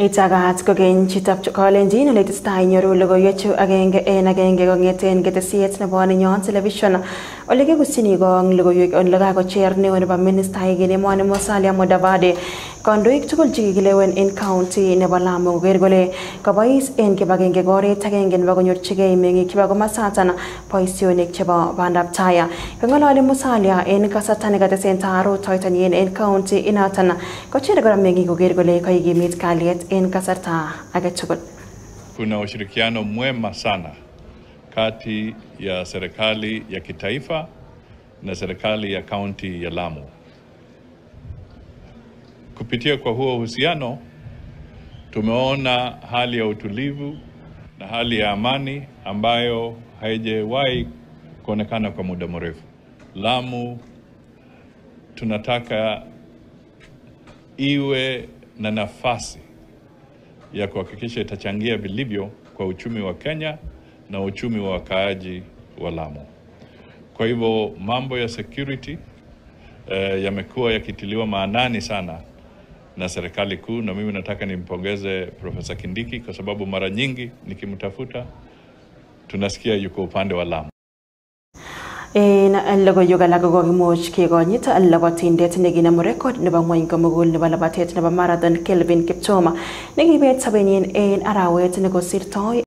Itagat kogeny chitap kalenjin ole testai nyoru logoiwechu agenge en agenge kong'eten ketesiet nebo Ninyon Television ole kekusini kong logoiwek ole kakocher neo nebo ministaek en emoni Musalia Mudavadi kandoik tugul chekikilewen en county nebo Lamu koker kole kobois en kibagenge koret agenge nebo konyorchigei meng'ik chebo komasatan boisionik chebo bandab tai. Kang'ololi Musalia en kasarta nekatesentai rutoitonyin en county inoton kochere kora meng'ik koker kole kaikimit kalyet en kasarta age tugul. Kuna ushirikiano mwema sana kati ya serikali ya kitaifa na serikali ya kaunti ya Lamu. Kupitia kwa huo uhusiano tumeona hali ya utulivu na hali ya amani ambayo haijawahi kuonekana kwa muda mrefu. Lamu tunataka iwe na nafasi ya kuhakikisha itachangia vilivyo kwa uchumi wa Kenya na uchumi wa wakaaji wa Lamu. Kwa hivyo mambo ya security yamekuwa yakitiliwa maanani sana na serikali kuu, na mimi nataka nimpongeze Profesa Kindiki kwa sababu mara nyingi nikimtafuta tunasikia yuko upande wa Lamu. En logoiwek alak kokimuch kekonyit labatindet nekinam record nebo ng'wony komugul nebo labatet nebo marathon Kelvin Kipchumba nekibet sobenyin en arawet nekosirtoi.